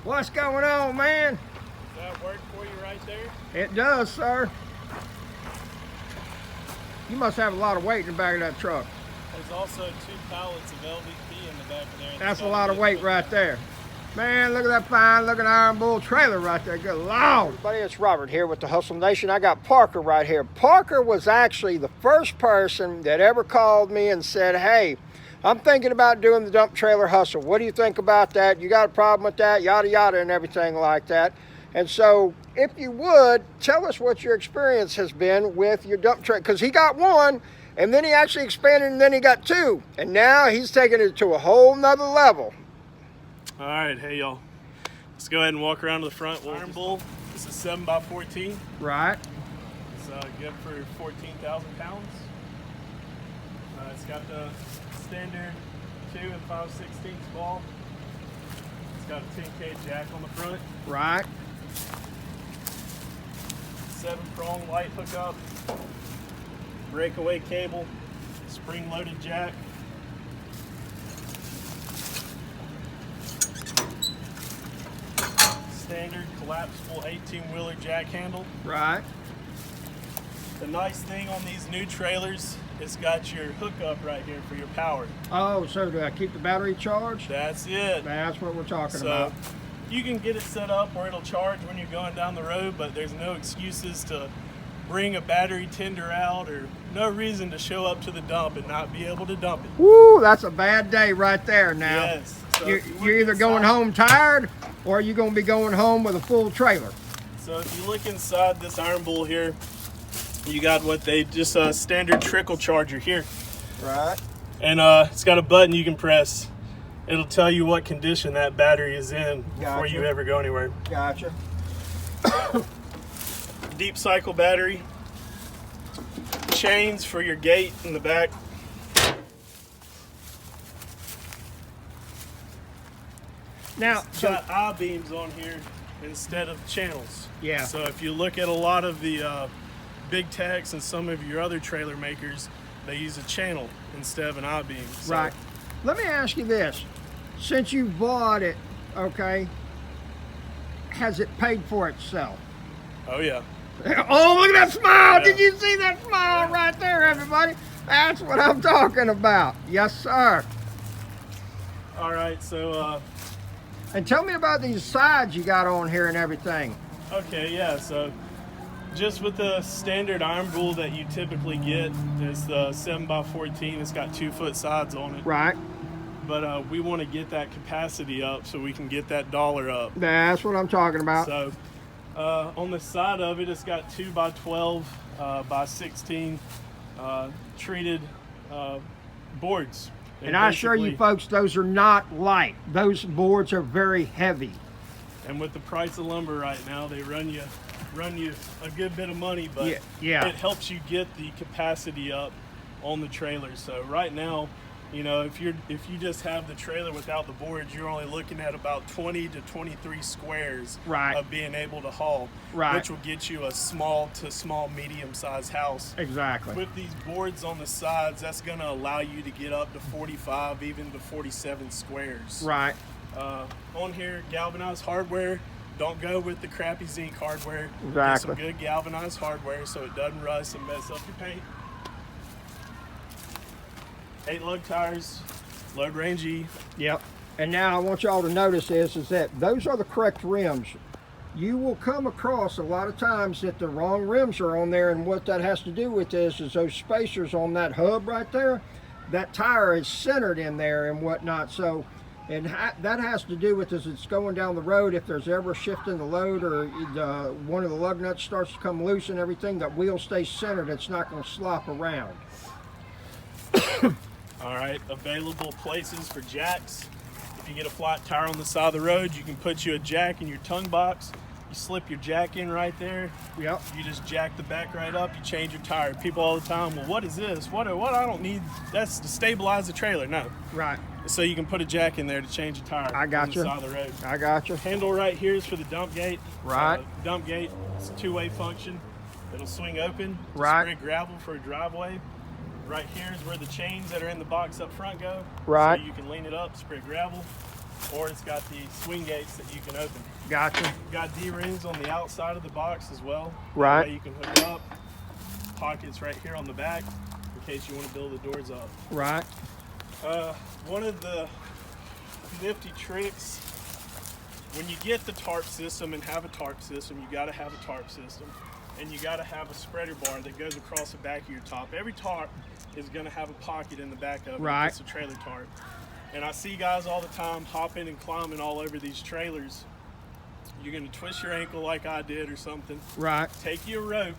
What's going on, man? Does that work for you right there? It does, sir. You must have a lot of weight in the back of that truck. There's also 2 pallets of LVP in the back of there. That's a lot of weight right there. Man, look at that fine looking Iron Bull trailer right there. Good Lord. Everybody, it's Robert here with the Hustle Nation. I got Parker right here. Parker was actually the first person that ever called me and said, hey, I'm thinking about doing the dump trailer hustle. What do you think about that? You got a problem with that? Yada, yada, and everything like that. And so if you would, tell us what your experience has been with your dump trailer. Because he got 1, and then he actually expanded, and then he got 2. And now he's taking it to a whole nother level. All right, hey y'all. Let's go ahead and walk around to the front. Iron Bull. This is 7x14. Right. It's good for 14,000 pounds. It's got the standard 2 5/16 ball. It's got a 10K jack on the front. Right. 7-prong light hookup. Breakaway cable. Spring-loaded jack. Standard collapsible 18-wheeler jack handle. Right. The nice thing on these new trailers, it's got your hookup right here for your power. Oh, so do I keep the battery charged? That's it. That's what we're talking So about. you can get it set up where it'll charge when you're going down the road, but there's no excuses to bring a battery tender out or no reason to show up to the dump and not be able to dump it. Woo, that's a bad day right there now. Yes. So you're either going home tired or you're going to be going home with a full trailer. So if you look inside this Iron Bull here, you got what they just a standard trickle charger here. Right. And it's got a button you can press. It'll tell you what condition that battery is in before you ever go anywhere. Gotcha. Deep cycle battery. Chains for your gate in the back. Now, It's got I-beams on here instead of channels. Yeah. So if you look at a lot of the big techs and some of your other trailer makers, they use a channel instead of an I-beam. So, right. Let me ask you this. Since you bought it, okay, has it paid for itself? Oh yeah. Oh, look at that smile. Yeah. Did you see that smile right there, everybody? That's what I'm talking about. Yes, sir. All right, so And tell me about these sides you got on here and everything. okay, yeah, so just with the standard Iron Bull that you typically get, it's the 7x14. It's got 2-foot sides on it. Right. But we want to get that capacity up so we can get that dollar up. That's what I'm talking about. So on the side of it, it's got 2x12 by 16 treated boards. And I assure you folks, those are not light. Those boards are very heavy. And with the price of lumber right now, they run you a good bit of money, but yeah. it helps you get the capacity up on the trailer. So right now, you know, if you just have the trailer without the boards, you're only looking at about 20 to 23 squares of being able to haul, which will get you a small to medium-sized house. Exactly. With these boards on the sides, that's going to allow you to get up to 45, even to 47 squares. Right. On here, galvanized hardware. Don't go with the crappy zinc hardware. Exactly. Get some good galvanized hardware so it doesn't rust and mess up your paint. 8 lug tires, load range E. Yep. And now I want y'all to notice is that those are the correct rims. You will come across a lot of times that the wrong rims are on there, and what that has to do with is those spacers on that hub right there, that tire is centered in there and whatnot. So, and that has to do with as it's going down the road, if there's ever a shift in the load or one of the lug nuts starts to come loose and everything, that wheel stays centered. It's not going to slop around. All right, available places for jacks. If you get a flat tire on the side of the road, you can put you a jack in your tongue box. You slip your jack in right there. Yep. You just jack the back right up. You change your tire. People all the time, well, what is this? What I don't need. That's to stabilize the trailer. No. Right. So you can put a jack in there to change a tire. I got on you. the side of the road. I got you. Handle right here is for the dump gate. Right. Dump gate. It's a 2-way function. It'll swing open. To Right. Spread gravel for a driveway. Right here is where the chains that are in the box up front go. Right. So you can lean it up, spread gravel. or it's got the swing gates that you can open. Gotcha. Got D-rings on the outside of the box as well. Right. That way you can hook it up. Pockets right here on the back in case you want to build the doors up. Right. One of the nifty tricks, when you get the tarp system and have a tarp system, you got to have a tarp system, and you got to have a spreader bar that goes across the back of your top. Every tarp is going to have a pocket in the back of it. Right. It's a trailer tarp. And I see guys all the time hopping and climbing all over these trailers. You're going to twist your ankle like I did or something. Right. Take your rope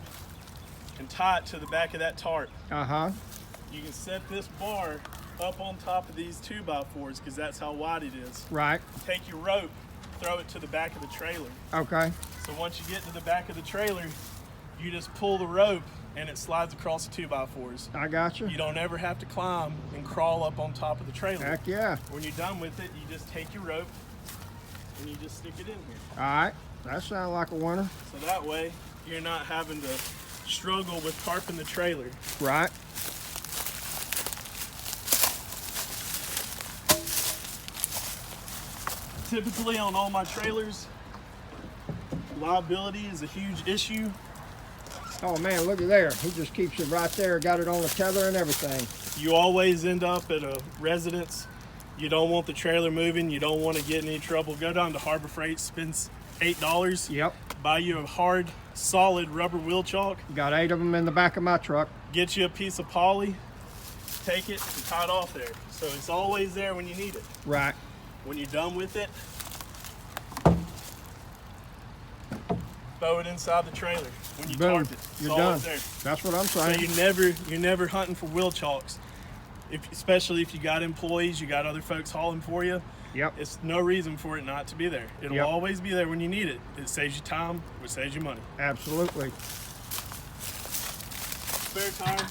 and tie it to the back of that tarp. Uh-huh. You can set this bar up on top of these 2x4s because that's how wide it is. Right. Take your rope, throw it to the back of the trailer. Okay. So once you get to the back of the trailer, you just pull the rope and it slides across the 2x4s. I got you. You don't ever have to climb and crawl up on top of the trailer. Heck yeah. When you're done with it, you just take your rope and you just stick it in here. All right. That sounds like a winner. So that way, you're not having to struggle with tarping the trailer. Right. Typically on all my trailers, liability is a huge issue. Oh man, look at there. He just keeps it right there. Got it on the tether and everything. You always end up at a residence. You don't want the trailer moving. You don't want to get in any trouble. Go down to Harbor Freight, spend $8. Yep. Buy you a hard, solid rubber wheel chalk. Got 8 of them in the back of my truck. Get you a piece of poly. Take it and tie it off there. So it's always there when you need it. Right. When you're done with it, throw it inside the trailer. When you Boom. tarp it, it's You're always done. there. That's what I'm So saying. you're never hunting for wheel chalks. Especially if you got employees, you got other folks hauling for you. Yep. It's no reason for it not to be there. It'll Yep. always be there when you need it. It saves you time, it saves you money. Absolutely. Spare tire.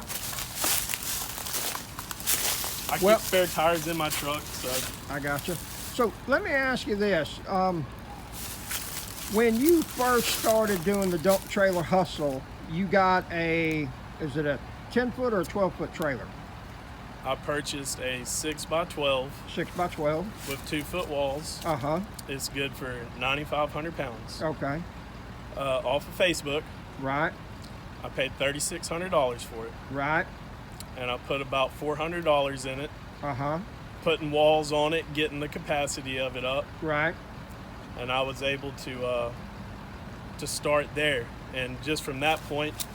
I Well- keep spare tires in my truck, so I got you. So let me ask you this. When you first started doing the dump trailer hustle, you got is it a 10-foot or a 12-foot trailer? I purchased a 6x12 6x12. with 2-foot walls. Uh-huh. It's good for 9,500 pounds. Okay. Off of Facebook, Right. I paid $3,600 for it, Right. and I put about $400 in it, Uh-huh. putting walls on it, getting the capacity of it up, Right. and I was able to start there. And just from that point,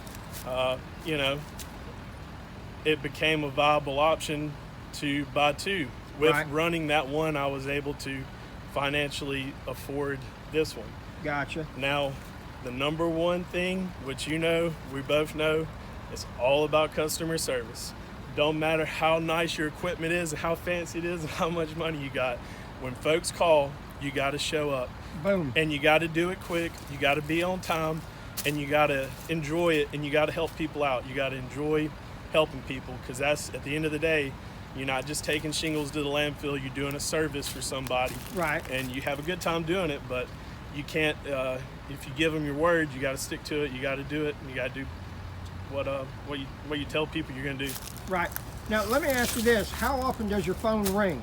it became a viable option to buy two. With Right. running that one, I was able to financially afford this one. Gotcha. Now, the number one thing, which we both know, it's all about customer service. Don't matter how nice your equipment is, how fancy it is, and how much money you got. When folks call, you got to show up. Boom. And you got to do it quick. You got to be on time, and you got to enjoy it, and you got to help people out. You got to enjoy helping people, because that's, at the end of the day, you're not just taking shingles to the landfill. You're doing a service for somebody. Right. And you have a good time doing it, but you can't, if you give them your word, you got to stick to it. You got to do it, and you got to do what you tell people you're going to do. Right. Now, let me ask you this. How often does your phone ring?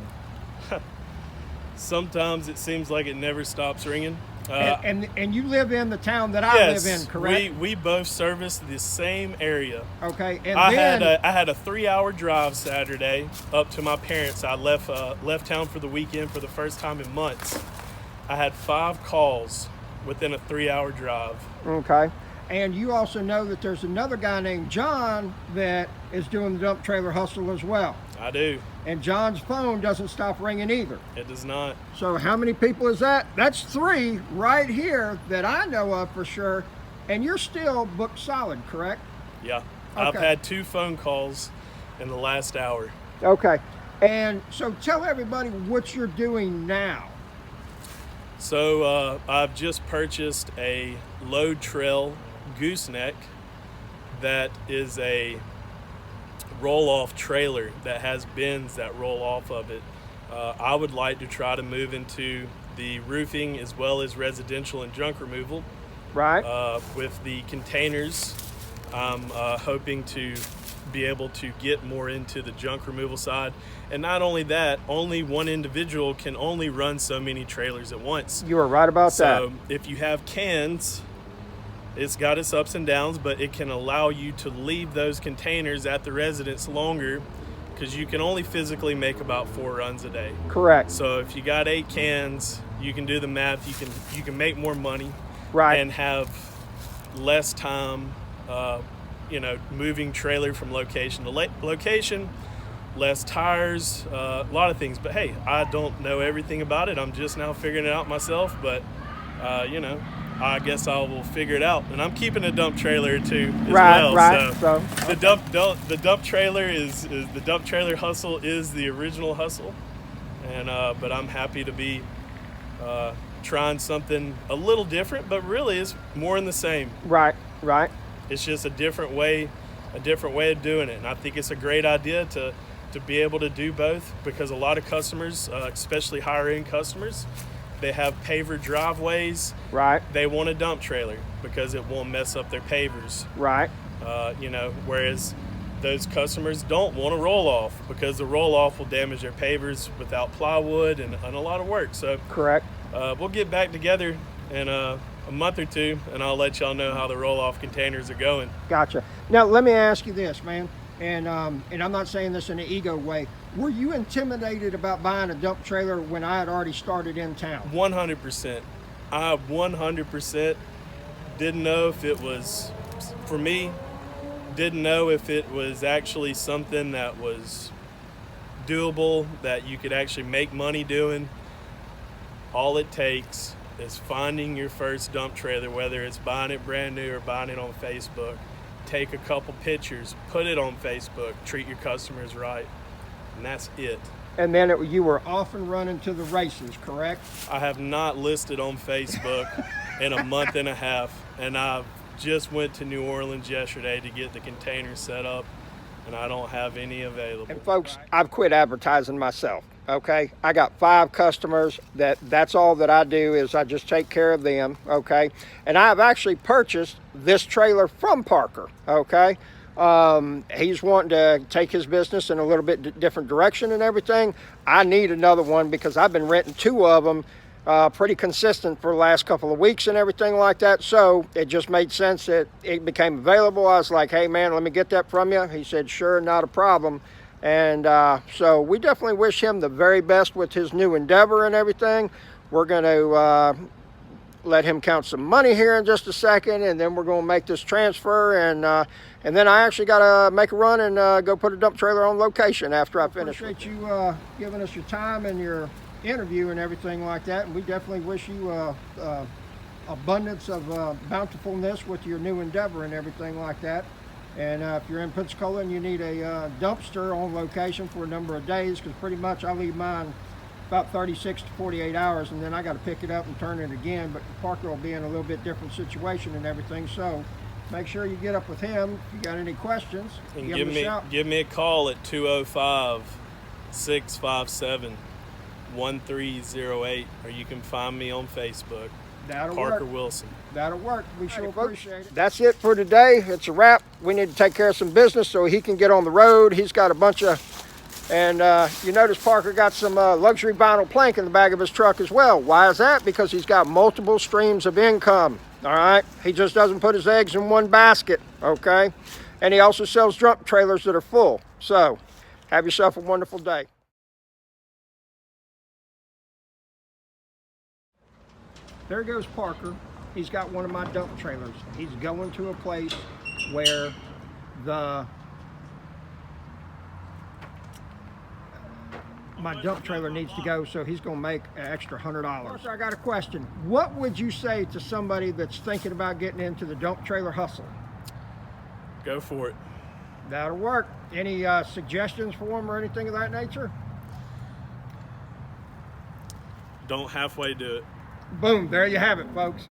Sometimes it seems like it never stops ringing. And you live in the town that I live in, correct? we both service the same area. Okay. And I then had a 3-hour drive Saturday up to my parents. I left town for the weekend for the first time in months. I had 5 calls within a 3-hour drive. Okay. And you also know that there's another guy named John that is doing the dump trailer hustle as well. I do. And John's phone doesn't stop ringing either. It does not. So how many people is that? That's 3 right here that I know of for sure. And you're still booked solid, correct? Yeah. Okay. I've had 2 phone calls in the last hour. Okay. And so tell everybody what you're doing now. So I've just purchased a load trail gooseneck that is a roll-off trailer that has bins that roll off of it. I would like to try to move into the roofing as well as residential and junk removal. Right. With the containers, I'm hoping to be able to get more into the junk removal side. And not only that, only one individual can only run so many trailers at once. You are right about that. So if you have cans, it's got its ups and downs, but it can allow you to leave those containers at the residence longer, because you can only physically make about 4 runs a day. Correct. So if you got 8 cans, you can do the math. You can make more money, right, and have less time, moving trailer from location to location, less tires, a lot of things. But hey, I don't know everything about it. I'm just now figuring it out myself. But I guess I will figure it out. And I'm keeping a dump trailer too as well. Right. So the dump trailer is the dump trailer hustle is the original hustle. And but I'm happy to be trying something a little different, but really it's more in the same. Right. It's just a different way of doing it. And I think it's a great idea to be able to do both, because a lot of customers, especially higher end customers, they have paver driveways. Right. They want a dump trailer because it won't mess up their pavers. Right. Whereas those customers don't want to roll off, because the roll off will damage their pavers without plywood and a lot of work. So correct. We'll get back together in a month or two, and I'll let y'all know how the roll off containers are going. Gotcha. Now let me ask you this, man, and I'm not saying this in an ego way. Were you intimidated about buying a dump trailer when I had already started in town? 100%. I 100% didn't know if it was, for me, didn't know if it was actually something that was doable, that you could actually make money doing. All it takes is finding your first dump trailer, whether it's buying it brand new or buying it on Facebook. Take a couple pictures, put it on Facebook, treat your customers right, and that's it. And then you were off and running to the races, correct? I have not listed on Facebook in a month and a half, and I just went to New Orleans yesterday to get the containers set up, and I don't have any available. And folks, I've quit advertising myself, okay? I got 5 customers that's all that I do, is I just take care of them, okay? And I've actually purchased this trailer from Parker, okay? He's wanting to take his business in a little bit different direction and everything. I need another one because I've been renting 2 of them pretty consistent for the last couple of weeks and everything like that. So it just made sense that it became available. I was like, hey man, let me get that from you. He said, sure, not a problem. And so we definitely wish him the very best with his new endeavor and everything. We're going to let him count some money here in just a second, and then we're going to make this transfer, and then I actually got to make a run and go put a dump trailer on location after I finish. Appreciate you giving us your time and your interview and everything like that, and we definitely wish you abundance of bountifulness with your new endeavor and everything like that. And if you're in Pensacola and you need a dumpster on location for a number of days, because pretty much I leave mine about 36 to 48 hours, and then I got to pick it up and turn it again. But Parker will be in a little bit different situation and everything, so make sure you get up with him. If you got any questions, and give me a call at 205-657-1308, or you can find me on Facebook. That'll Parker work. Wilson. That'll work. We sure appreciate it. That's it for today. It's a wrap. We need to take care of some business so he can get on the road. He's got a bunch of, and you notice Parker got some luxury vinyl plank in the back of his truck as well. Why is that? Because he's got multiple streams of income. All right. He just doesn't put his eggs in one basket. Okay. And he also sells dump trailers that are full. So have yourself a wonderful day. There goes Parker. He's got one of my dump trailers. He's going to a place where my dump trailer needs to go, so he's going to make an extra $100. Parker, I got a question. What would you say to somebody that's thinking about getting into the dump trailer hustle? Go for it. That'll work. Any suggestions for him or anything of that nature? Don't halfway do it. Boom, there you have it, folks.